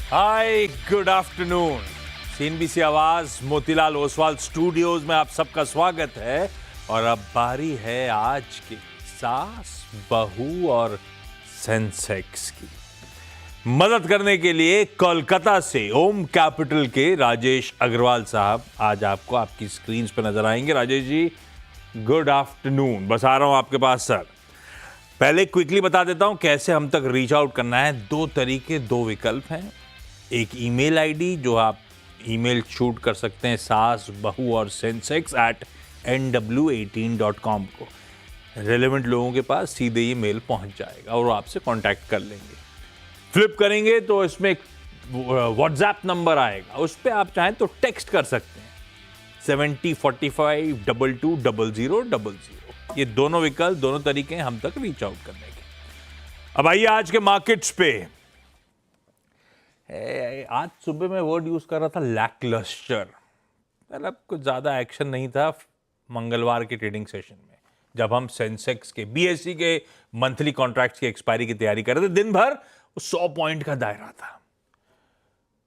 हाय good afternoon. CNBC आवाज Motilal Oswal studios में आप सबका स्वागत है। और अब बारी है आज की सास बहू और सेंसेक्स की। मदद करने के लिए कोलकाता से ओम कैपिटल के राजेश अग्रवाल साहब आज आपको आपकी स्क्रीन पर नजर आएंगे। Rajesh ji good afternoon. बस आ रहा हूं आपके पास सर। पहले क्विकली बता देता हूं कैसे हम तक रीच आउट करना है। दो तरीके, दो विकल्प हैं। एक ईमेल आईडी जो आप ईमेल शूट कर सकते हैं सास बहू और सेंसेक्स @nw18.com को। रेलेवेंट लोगों के पास सीधे ये मेल पहुंच जाएगा और वो आपसे कांटेक्ट कर लेंगे। फ्लिप करेंगे तो इसमें एक व्हाट्सएप नंबर आएगा, उस पर आप चाहें तो टेक्स्ट कर सकते हैं 7045220000। ये दोनों विकल्प, दोनों तरीके हैं हम तक रीच आउट करने के। अब आइए आज के मार्केट्स पे। आज सुबह मैं वर्ड यूज कर रहा था लैकलस्टर। मतलब कुछ ज्यादा एक्शन नहीं था मंगलवार के ट्रेडिंग सेशन में, जब हम सेंसेक्स के बीएसई के मंथली कॉन्ट्रैक्ट्स की एक्सपायरी की तैयारी कर रहे थे। दिन भर 100 पॉइंट का दायरा था।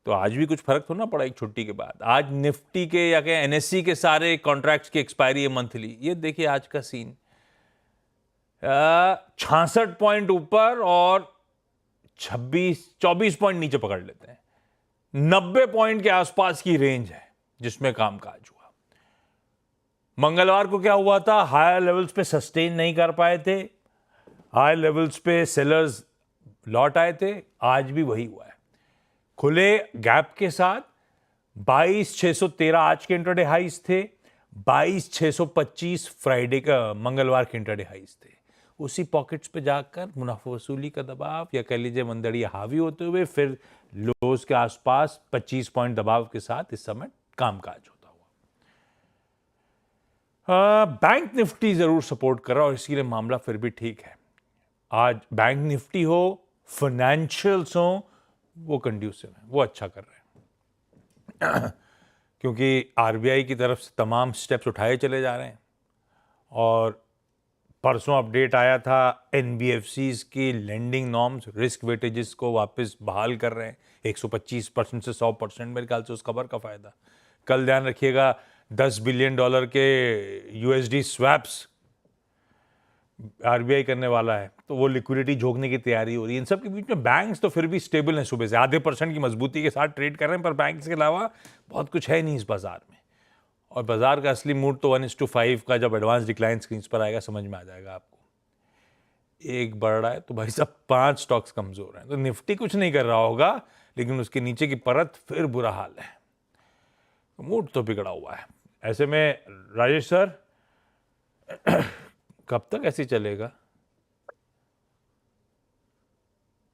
तो आज भी कुछ फर्क थोड़ा ना पड़ा एक छुट्टी के बाद। आज निफ्टी के या के एनएससी के सारे कॉन्ट्रैक्ट्स की एक्सपायरी है मंथली। ये देखिए आज का सीन, 66 पॉइंट ऊपर और 24 पॉइंट नीचे पकड़ लेते हैं। 90 पॉइंट के आसपास की रेंज है जिसमें कामकाज हुआ। मंगलवार को क्या हुआ था, हायर लेवल्स पे सस्टेन नहीं कर पाए थे, हायर लेवल्स पे सेलर्स लौट आए थे। आज भी वही हुआ है, खुले गैप के साथ। 22,613 आज के इंट्राडे हाइज थे, 22,625 फ्राइडे का मंगलवार के इंट्राडे हाइज थे। उसी पॉकेट्स पे जाकर मुनाफा वसूली का दबाव या कह लीजिए मंदड़ी हावी होते हुए फिर लोज के आसपास 25 पॉइंट दबाव के साथ इस समय कामकाज होता हुआ। बैंक निफ्टी जरूर सपोर्ट कर रहा और इसीलिए मामला फिर भी ठीक है। आज बैंक निफ्टी हो, फाइनेंशियल्स हो, वो कंड्यूसिव है, वो अच्छा कर रहे हैं क्योंकि आरबीआई की तरफ से तमाम स्टेप्स उठाए चले जा रहे हैं। और परसों अपडेट आया था, एनबीएफसीज की लेंडिंग नॉर्म्स रिस्क वेटेजेस को वापस बहाल कर रहे हैं 125% से 100%। मेरे ख्याल से उस खबर का फायदा कल ध्यान रखिएगा। $10 बिलियन के यूएसडी स्वैप्स आरबीआई करने वाला है, तो वो लिक्विडिटी झोंकने की तैयारी हो रही है। इन सब के बीच में बैंक्स तो फिर भी स्टेबल हैं, सुबह से आधे % की मजबूती के साथ ट्रेड कर रहे हैं। पर बैंक्स के अलावा बहुत कुछ है नहीं इस बाजार में। और बाजार का असली मूड तो 1:5 का जब एडवांस डिक्लाइन स्क्रीन पर आएगा समझ में आ जाएगा आपको। एक बढ़ रहा है तो भाई साहब 5 स्टॉक्स कमजोर हैं। तो निफ्टी कुछ नहीं कर रहा होगा, लेकिन उसके नीचे की परत फिर बुरा हाल है। मूड तो बिगड़ा हुआ है। ऐसे में राजेश सर कब तक ऐसे चलेगा?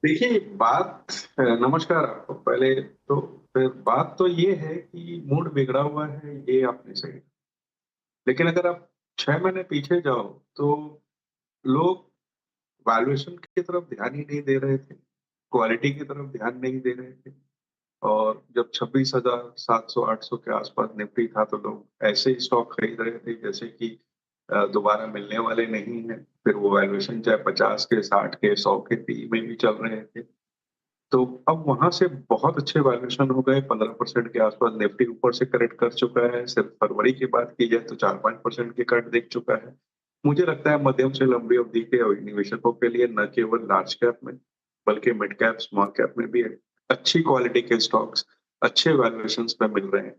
देखिए नमस्कार आपको। पहले तो फिर बात तो ये है कि मूड बिगड़ा हुआ है, ये आपने सही। लेकिन अगर आप 6 महीने पीछे जाओ तो लोग वैल्यूएशन की तरफ ध्यान ही नहीं दे रहे थे, क्वालिटी की तरफ ध्यान नहीं दे रहे थे। और जब 26,700-800 के आसपास निफ्टी था तो लोग ऐसे स्टॉक खरीद रहे थे जैसे कि दोबारा मिलने वाले नहीं है। फिर वो वैल्यूएशन चाहे 50 के, 60 के, 100 के, 30 में भी चल रहे थे। तो अब वहां से बहुत अच्छे वैल्यूएशन हो गए, 15% के आसपास निफ्टी ऊपर से करेक्ट कर चुका है। सिर्फ फरवरी की बात की जाए तो 4-5% के कट दिख चुका है। मुझे लगता है मध्यम से लंबी अवधि के निवेशकों के लिए न केवल लार्ज कैप में बल्कि मिड कैप, स्मॉल कैप में भी अच्छी क्वालिटी के स्टॉक्स अच्छे वैल्यूएशंस पे मिल रहे हैं।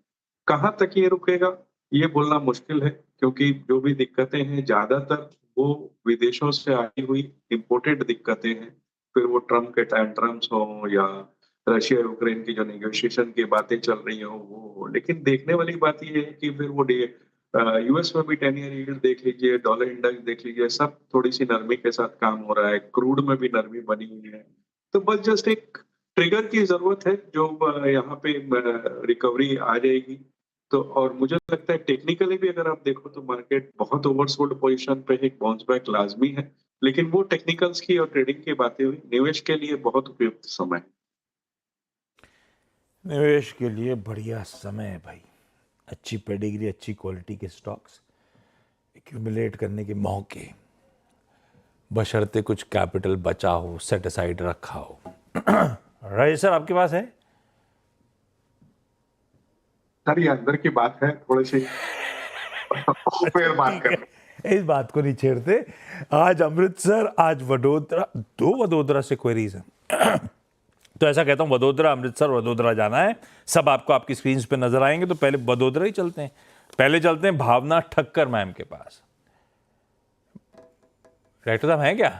कहाँ तक ये रुकेगा ये बोलना मुश्किल है, क्योंकि जो भी दिक्कतें हैं ज्यादातर वो विदेशों से आई हुई इम्पोर्टेड दिक्कतें हैं। फिर वो ट्रम्प के टेंट्रम्स हो या रशिया यूक्रेन की जो नेगोशिएशन की बातें चल रही हो वो हो। लेकिन देखने वाली बात ये है कि फिर वो यूएस में भी 10 ईयर यील्ड देख लीजिए, डॉलर इंडेक्स देख लीजिए, सब थोड़ी सी नरमी के साथ काम हो रहा है। क्रूड में भी नरमी बनी हुई है। तो बस जस्ट एक ट्रिगर की जरूरत है जो यहाँ पे रिकवरी आ जाएगी। तो और मुझे लगता है टेक्निकली भी अगर आप देखो तो मार्केट बहुत ओवरसोल्ड पोजीशन पे है, एक बाउंस बैक लाजमी है। लेकिन वो टेक्निकल्स की और ट्रेडिंग की बातें हुई, निवेश के लिए बहुत उपयुक्त समय है। निवेश के लिए बढ़िया समय है भाई। अच्छी पेडिग्री, अच्छी क्वालिटी के स्टॉक्स एक्यूमुलेट करने के मौके, बशर्ते कुछ कैपिटल बचा हो, सेट असाइड रखा हो। राजेश सर आपके पास है? सर ये अंदर की बात है, थोड़ी सी फिर बात ठीक कर। है, इस बात को नहीं छेड़ते। आज अमृतसर, आज वडोदरा, दो वडोदरा से क्वेरीज हैं। तो ऐसा कहता हूं, वडोदरा, अमृतसर, वडोदरा जाना है। सब आपको आपकी स्क्रीन पे नजर आएंगे। तो पहले वडोदरा ही चलते हैं। पहले चलते हैं भावना ठक्कर मैम के पास। डायरेक्टर साहब हैं क्या?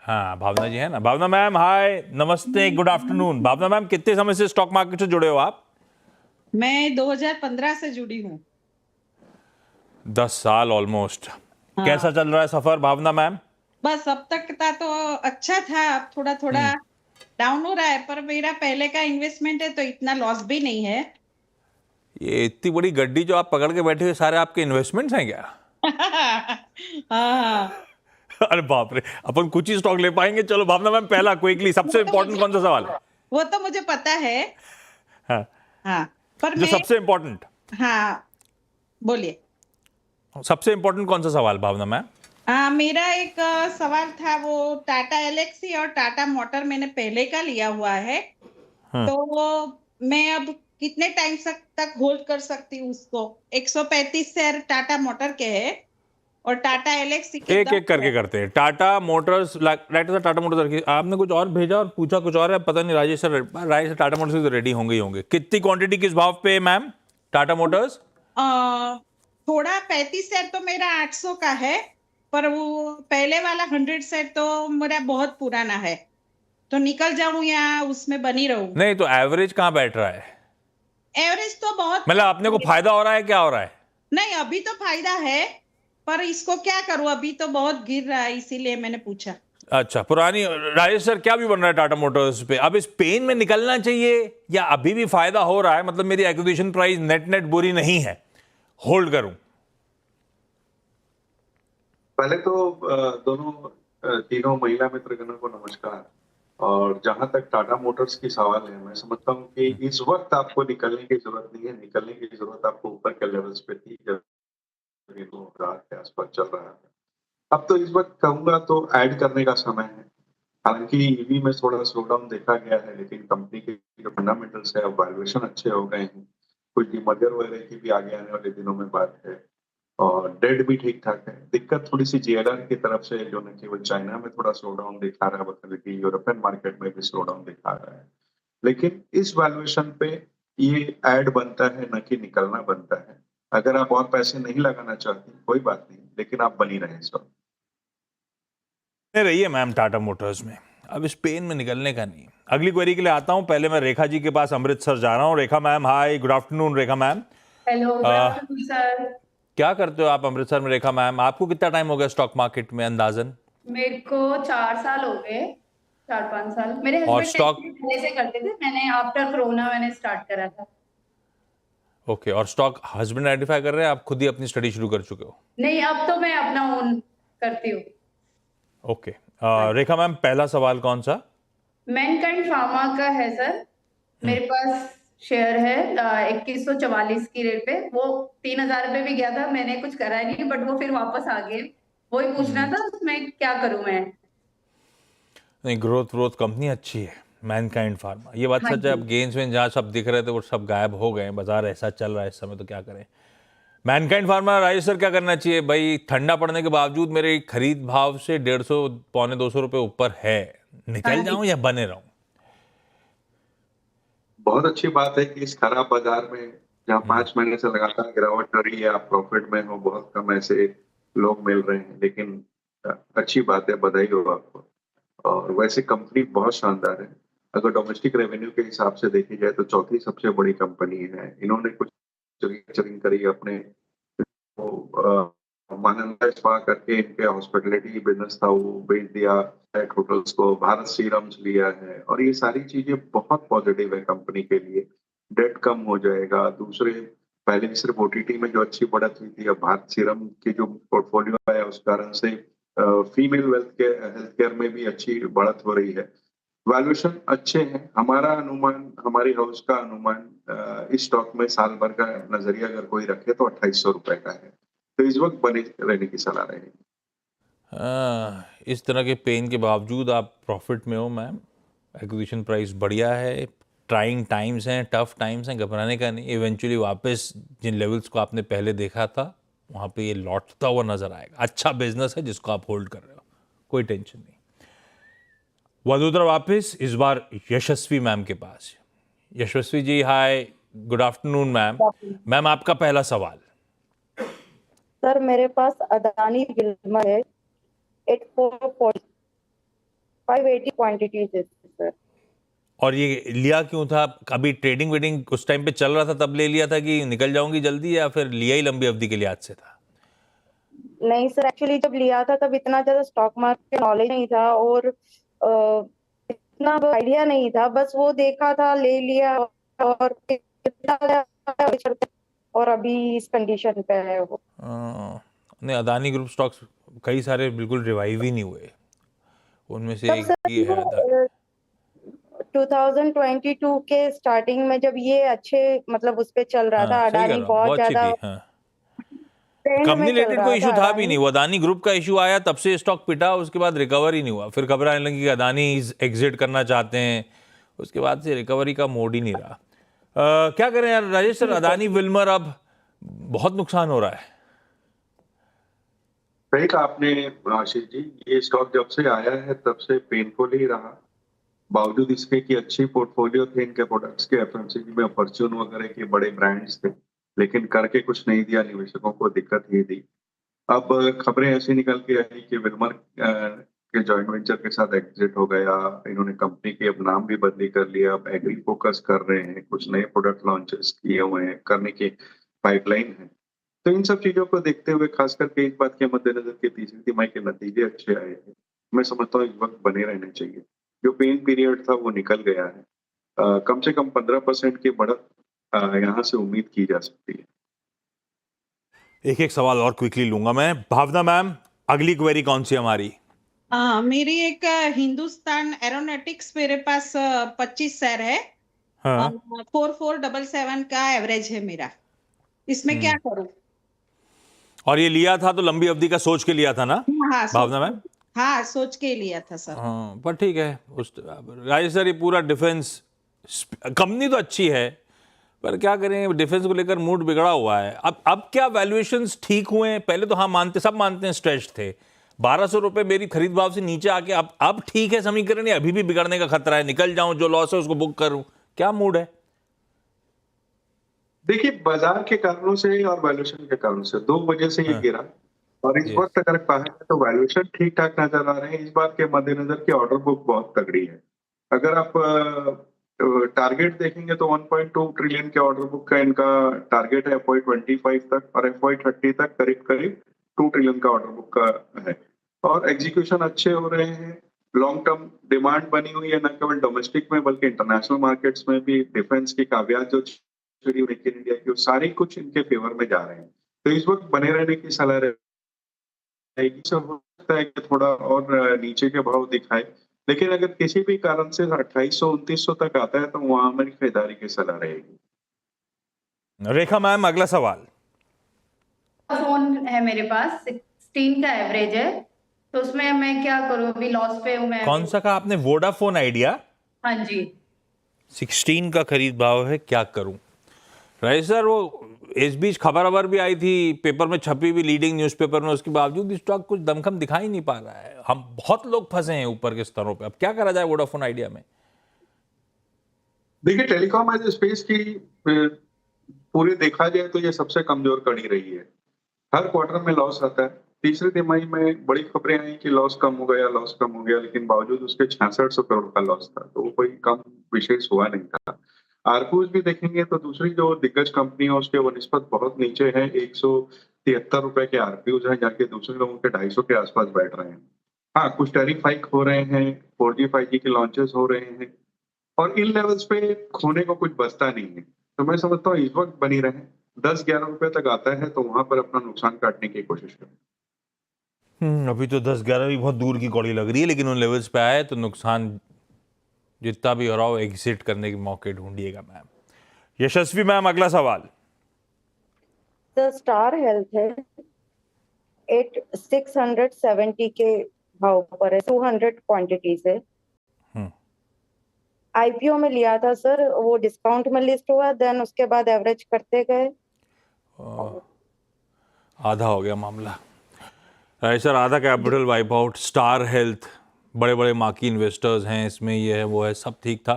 हाँ, भावना जी है ना। भावना मैम, हाय, नमस्ते, गुड आफ्टरनून। भावना मैम, कितने समय से स्टॉक मार्केट से जुड़े हो आप? मैं 2015 से जुड़ी हूँ। 10 साल ऑलमोस्ट। हाँ। कैसा चल रहा है सफर भावना मैम? बस अब तक का तो अच्छा था, अब थोड़ा थोड़ा डाउन हो रहा है, पर मेरा पहले का इन्वेस्टमेंट है तो इतना लॉस भी नहीं है। ये इतनी बड़ी गड्डी जो आप पकड़ के बैठे हुए, सारे आपके इन्वेस्टमेंट्स हैं क्या? हाँ, अरे बाप रे, अपन कुछ ही स्टॉक ले पाएंगे। चलो भावना मैम, पहला क्विकली, सबसे इंपॉर्टेंट कौन सा सवाल है? वो तो मुझे पता है। हाँ, हाँ, पर जो मैं, सबसे इंपॉर्टेंट, हाँ, बोलिए। सबसे इंपॉर्टेंट कौन सा सवाल भावना मैम? मेरा एक सवाल था, वो टाटा एलेक्सी और टाटा मोटर मैंने पहले का लिया हुआ है। हाँ। तो वो मैं अब कितने टाइम तक होल्ड कर सकती हूँ उसको? 135 शेयर टाटा मोटर के है और टाटा एलेक्सी के एक 10 एक करके शेयर। करते हैं। टाटा मोटर्स, राइट से टाटा मोटर्स रखिए। आपने कुछ और भेजा और पूछा कुछ और है, पता नहीं। राजेश सर, राजेश से टाटा मोटर्स तो रेडी होंगे ही होंगे। कितनी क्वांटिटी किस भाव पे मैम टाटा मोटर्स? थोड़ा 35 शेयर तो मेरा 800 का है, पर वो पहले वाला 100 शेयर तो मेरा बहुत पुराना है। तो निकल जाऊं या उसमें बनी रहूं? नहीं तो एवरेज कहाँ बैठ रहा है? एवरेज तो बहुत मतलब अपने को फायदा हो रहा है, क्या हो रहा है? नहीं, अभी तो फायदा है, पर इसको क्या करूं, अभी तो बहुत गिर रहा है, इसीलिए मैंने पूछा। अच्छा, पुरानी। राजेश सर, क्या भी बन रहा है टाटा मोटर्स पे? अब इस पेन में निकलना चाहिए या अभी भी फायदा हो रहा है? मतलब मेरी एक्विजिशन प्राइस नेट नेट बुरी नहीं है, होल्ड करूं? पहले तो दोनों तीनों महिला मित्रगणों को नमस्कार। और जहां तक टाटा मोटर्स की सवाल है, मैं समझता हूँ कि इस वक्त आपको निकलने की जरूरत नहीं है। निकलने की जरूरत आपको ऊपर के लेवल्स पे थी, जब ये 2000 के आसपास चल रहा है। अब तो इस वक्त कहूंगा तो ऐड करने का समय है। हालांकि ईवी में थोड़ा स्लो डाउन देखा गया है, लेकिन कंपनी के जो फंडामेंटल्स है, अब वैल्यूएशन अच्छे हो गए हैं। कुछ डीमर्जर वगैरह की भी आगे आने वाले दिनों में बात है। और डेट भी ठीक ठाक है। दिक्कत थोड़ी सी जीएलआर की तरफ से, जो न केवल चाइना में थोड़ा स्लो डाउन दिखा रहा है, बल्कि यूरोपियन मार्केट में भी स्लो डाउन दिखा रहा है। लेकिन इस वैल्यूएशन पे ये ऐड बनता है, न कि निकलना बनता है। अगर आप और पैसे नहीं लगाना चाहते, कोई बात नहीं, लेकिन आप बनी रहें स्टॉक। रही है मैम टाटा मोटर्स में। अब इस पेन में निकलने का नहीं। अगली क्वेरी के लिए आता हूं। पहले मैं रेखा जी के पास अमृतसर जा रहा हूं। Rekha ma'am, hi, good afternoon Rekha ma'am. Hello, good afternoon sir. क्या करते हो आप अमृतसर में रेखा मैम? आपको कितना टाइम हो गया स्टॉक मार्केट में अंदाजन? मेरे को 4 साल हो गए, 4-5 साल। मेरे और हस्बैंड स्टॉक, पहले से करते थे, मैंने आफ्टर कोरोना मैंने स्टार्ट करा था। ओके, और स्टॉक हस्बैंड आइडेंटिफाई कर रहे हैं, आप खुद ही अपनी स्टडी शुरू कर चुके हो? नहीं, अब तो मैं अपना ओन करती हूँ। ओके। रेखा मैम, पहला सवाल कौन सा? मैनकाइंड फार्मा का है सर। मेरे पास शेयर है 2144 की रेट पे। वो 3000 पे भी गया था, मैंने कुछ करा नहीं, बट वो फिर वापस आ गए। वही पूछना था उसमें क्या करूं मैं। नहीं, ग्रोथ ग्रोथ कंपनी अच्छी है मैनकाइंड फार्मा, ये बात हाँ सच है। जी। अब गेंस में जहाँ सब दिख रहे थे वो सब गायब हो गए। बाजार ऐसा चल रहा है इस समय, तो क्या करें। मैनकाइंड फार्मा, राजेश सर, क्या करना चाहिए भाई? ठंडा पड़ने के बावजूद मेरे खरीद भाव से 150 पौने 200 रुपए ऊपर है। हाँ निकल जी। जाऊं या बने रहूं? बहुत अच्छी बात है कि इस खराब बाजार में, जहाँ 5 महीने से लगातार गिरावट आ रही है, आप प्रॉफिट में हो। बहुत कम ऐसे लोग मिल रहे हैं, लेकिन अच्छी बात है, बधाई हो आपको। और वैसे कंपनी बहुत शानदार है। अगर डोमेस्टिक रेवेन्यू के हिसाब से देखी जाए तो चौथी सबसे बड़ी कंपनी है। इन्होंने कुछ रिस्ट्रक्चरिंग करी अपने, महानंदा स्पा करके इनके हॉस्पिटलिटी बिजनेस था, वो बेच दिया। होटल्स को भारत सीरम्स लिया है, और ये सारी चीजें बहुत पॉजिटिव है कंपनी के लिए। डेट कम हो जाएगा। दूसरे, पहले सिर्फ ओटीटी में जो अच्छी बढ़त हुई थी, अब भारत सीरम की जो पोर्टफोलियो है उस कारण से फीमेल हेल्थ केयर में भी अच्छी बढ़त हो रही है। वैल्यूएशन अच्छे हैं। हमारा अनुमान, हमारी हाउस का अनुमान, इस स्टॉक में साल भर का नजरिया अगर कोई रखे तो 2800 रुपए का है। तो इस वक्त बने रहने की सलाह रहेगी। इस तरह के पेन के बावजूद आप प्रॉफिट में हो मैम। एक्विजिशन प्राइस बढ़िया है, ट्राइंग टाइम्स हैं, टफ टाइम्स हैं, घबराने का नहीं। इवेंचुअली वापस जिन लेवल्स को आपने पहले देखा था वहाँ पे ये लौटता हुआ नजर आएगा। अच्छा बिजनेस है जिसको आप होल्ड कर रहे हो, कोई टेंशन नहीं। वडोदरा वापस इस बार यशस्वी मैम के पास। यशस्वी जी हाय, गुड आफ्टरनून मैम। मैम आपका पहला सवाल। सर मेरे पास अदानी विल्मर है 580 क्वांटिटीज है सर। और ये लिया क्यों था? अभी ट्रेडिंग वेडिंग उस टाइम पे चल रहा था तब ले लिया था कि निकल जाऊंगी जल्दी, या फिर लिया ही लंबी अवधि के लिहाज से था? नहीं सर, एक्चुअली जब लिया था तब इतना ज्यादा स्टॉक मार्केट नॉलेज नहीं था और इतना आइडिया नहीं था, बस वो देखा था ले लिया और और अभी इस कंडीशन पे है वो। नहीं, अदानी ग्रुप स्टॉक्स कई सारे बिल्कुल रिवाइव ही नहीं हुए, उनमें से तब एक सर ये है अदानी। 2022 के स्टार्टिंग में जब ये अच्छे मतलब उस पे चल रहा था, हाँ सही कह अडानी रहा हूँ, बहुत बहुत अच्छी ज्यादा थी। हाँ, ट्रेंड में कंपनी चल रिलेटेड रहा कोई इशू था था भी अडानी। नहीं, वो अदानी ग्रुप का इशू आया तब से स्टॉक पिटा, उसके बाद रिकवर ही नहीं हुआ। फिर खबर आने लगी कि अदानी एग्जिट करना चाहते हैं, उसके बाद से रिकवरी का मोड ही नहीं रहा। क्या करें यार राजेश सर, अदानी विल्मर अब बहुत नुकसान हो रहा है। सही कहा आपने आशीष जी, ये स्टॉक जब से आया है तब से पेनफुल ही रहा। बावजूद इसके कि अच्छी पोर्टफोलियो थे इनके प्रोडक्ट्स के, एफएमसीजी में फॉर्च्यून वगैरह के बड़े ब्रांड्स थे, लेकिन करके कुछ नहीं दिया, निवेशकों को दिक्कत ही दी। अब खबरें ऐसी निकल के आई कि विल्मर के जॉइंट वेंचर के साथ एग्जिट हो गया। इन्होंने कंपनी के अब नाम भी बदली कर लिया, अब एग्री फोकस कर रहे हैं, कुछ नए प्रोडक्ट लॉन्चेस किए हुए हैं, करने की पाइपलाइन है। तो इन सब चीजों को देखते हुए, खास करके इस बात के मद्देनजर के तीसरी तिमाही के नतीजे अच्छे आए हैं, मैं समझता हूँ इस वक्त बने रहने चाहिए। जो पेन पीरियड था वो निकल गया है। कम से कम 15% की बढ़त यहाँ से उम्मीद की जा सकती है। एक एक सवाल और क्विकली लूंगा मैं। भावना मैम, अगली क्वेरी कौन सी हमारी? मेरी एक हिंदुस्तान एरोनॉटिक्स मेरे पास 25 शेयर है। हाँ 4477 का एवरेज है मेरा, इसमें क्या करूं? और ये लिया था तो लंबी अवधि का सोच के लिया था ना हाँ भावना मैम? हाँ सोच के लिया था सर। हाँ पर ठीक है। उस राजेश सर, ये पूरा डिफेंस कंपनी तो अच्छी है, पर क्या करें, डिफेंस को लेकर मूड बिगड़ा हुआ है। अब क्या वैल्यूएशंस ठीक हुए हैं? पहले तो हाँ मानते, सब मानते हैं स्ट्रेच थे। 1200 रुपए मेरी खरीद भाव से नीचे आके अब ठीक है समीकरण, या अभी भी बिगड़ने का खतरा है? निकल जाऊं, जो लॉस है उसको बुक करूं, क्या मूड है? देखिए, बाजार के कारणों से और वैल्यूएशन के कारणों से, दो वजह से ये हाँ, गिरा। और इस yes. वक्त अगर कहें तो वैल्यूएशन ठीक ठाक नजर आ रहे हैं, इस बात के मद्देनजर की ऑर्डर बुक बहुत तगड़ी है। अगर आप टारगेट देखेंगे तो 1.2 ट्रिलियन के ऑर्डर बुक का इनका टारगेट है FY25 तक, और FY30 तक करीब करीब 2 ट्रिलियन का ऑर्डर बुक का है। और एग्जीक्यूशन अच्छे हो रहे हैं, लॉन्ग टर्म डिमांड बनी हुई है, न केवल डोमेस्टिक में बल्कि इंटरनेशनल मार्केट्स में भी। डिफेंस की कामयाब जो मेक इन इंडिया की, वो सारे कुछ इनके फेवर में जा रहे हैं। तो इस वक्त बने रहने की सलाह रहेगी। सब हो सकता है कि थोड़ा और नीचे के भाव दिखाए, लेकिन अगर किसी भी कारण से 2800-2900 तक आता है तो वहां हमारी खरीदारी की सलाह रहेगी। रेखा मैम, अगला सवाल। फोन है मेरे पास, 16 का एवरेज है, तो उसमें मैं क्या करूं? अभी लॉस पे हूं मैं कौन अभी। सा कहा आपने? Vodafone idea? हाँ जी। 16 का खरीद भाव है, क्या करूं? राजेश सर, वो इस बीच खबर भी आई थी, पेपर में छपी भी, लीडिंग न्यूज़पेपर में, उसके बावजूद भी स्टॉक कुछ दमखम दिखा ही नहीं पा रहा है। हम बहुत लोग फंसे हैं ऊपर के स्तरों पे। अब क्या करा जाए वोडाफोन आइडिया में? देखिए, टेलीकॉम एज स्पेस की पूरी देखा जाए तो ये सबसे कमजोर कड़ी रही है। हर क्वार्टर में लॉस आता है। तीसरी तिमाही में बड़ी खबरें आई कि लॉस कम हो गया, लॉस कम हो गया, लेकिन बावजूद उसके 6600 करोड़ का लॉस था, तो वो कोई कम विशेष हुआ नहीं था। आरकूज भी देखेंगे तो दूसरी जो दिग्गज कंपनी है उसके वनिस्पत बहुत नीचे है। 173 रुपए के आरपीयूज हैं, जाके दूसरे लोगों के 250 के आसपास बैठ रहे हैं। हाँ, कुछ टैरिफ हाइक हो रहे हैं, 4G 5G के लॉन्चेस हो रहे हैं, और इन लेवल्स पे खोने को कुछ बचता नहीं है। तो मैं समझता हूँ इस वक्त बनी रहे, 10-11 रुपए तक आता है तो वहां पर अपना नुकसान काटने की कोशिश करें। अभी तो 10-11 भी बहुत दूर की कौड़ी लग रही है, लेकिन उन लेवल्स पे आए तो नुकसान जितना भी हो रहा हो एग्जिट करने के मौके ढूंढिएगा मैम। यशस्वी मैम, अगला सवाल। द स्टार हेल्थ है 670 के भाव पर है, 200 क्वांटिटीज है। आईपीओ में लिया था सर, वो डिस्काउंट में लिस्ट हुआ, देन उसके बाद एवरेज करते गए। आधा हो गया मामला। सर आधा capital wipe out, star health, बड़े बड़े मार्की इन्वेस्टर्स हैं इसमें, ये है वो है, सब ठीक था,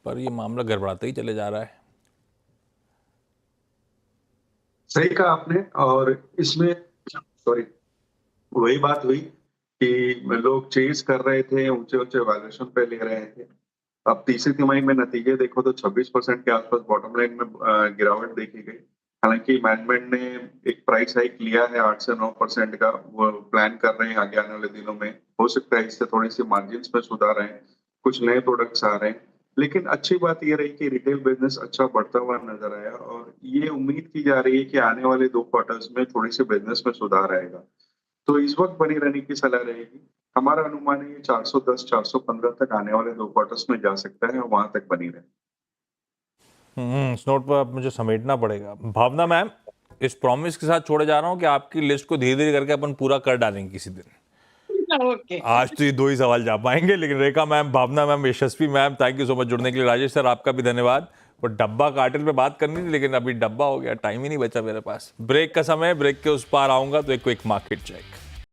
पर ये मामला गड़बड़ाते ही चले जा रहा है। सही कहा आपने। और इसमें सॉरी वही बात हुई कि लोग चेज कर रहे थे, ऊंचे ऊंचे वैल्यूएशन पे ले रहे थे। अब तीसरी तिमाही में नतीजे देखो तो 26% के आसपास बॉटम लाइन में गिरावट देखी गई। हालांकि मैनेजमेंट ने एक प्राइस हाइक लिया है 8 से 9% का, वो प्लान कर रहे हैं आगे आने वाले दिनों में। हो सकता है इससे थोड़ी सी मार्जिन में सुधार आए, कुछ नए प्रोडक्ट्स आ रहे हैं। लेकिन अच्छी बात यह रही कि रिटेल बिजनेस अच्छा बढ़ता हुआ नजर आया, और ये उम्मीद की जा रही है कि आने वाले 2 क्वार्टर्स में थोड़ी सी बिजनेस में सुधार आएगा। तो इस वक्त बनी रहने की सलाह रहेगी। हमारा अनुमान है ये 410 415 तक आने वाले 2 क्वार्टर्स में जा सकता है, और वहां तक बनी रहे। इस नोट पर अब मुझे समेटना पड़ेगा। भावना मैम, इस प्रॉमिस के साथ छोड़े जा रहा हूँ कि आपकी लिस्ट को धीरे धीरे करके अपन पूरा कर डालेंगे किसी दिन। ओके, आज तो ये 2 ही सवाल जा पाएंगे, लेकिन Rekha ma'am, Bhavna ma'am, Yashasvi ma'am, thank you so much जुड़ने के लिए। राजेश सर आपका भी धन्यवाद। वो डब्बा कार्टेल पे बात करनी थी, लेकिन अभी डब्बा हो गया, टाइम ही नहीं बचा मेरे पास। ब्रेक का समय, ब्रेक के उस पार आऊंगा तो एक क्विक मार्केट चेक।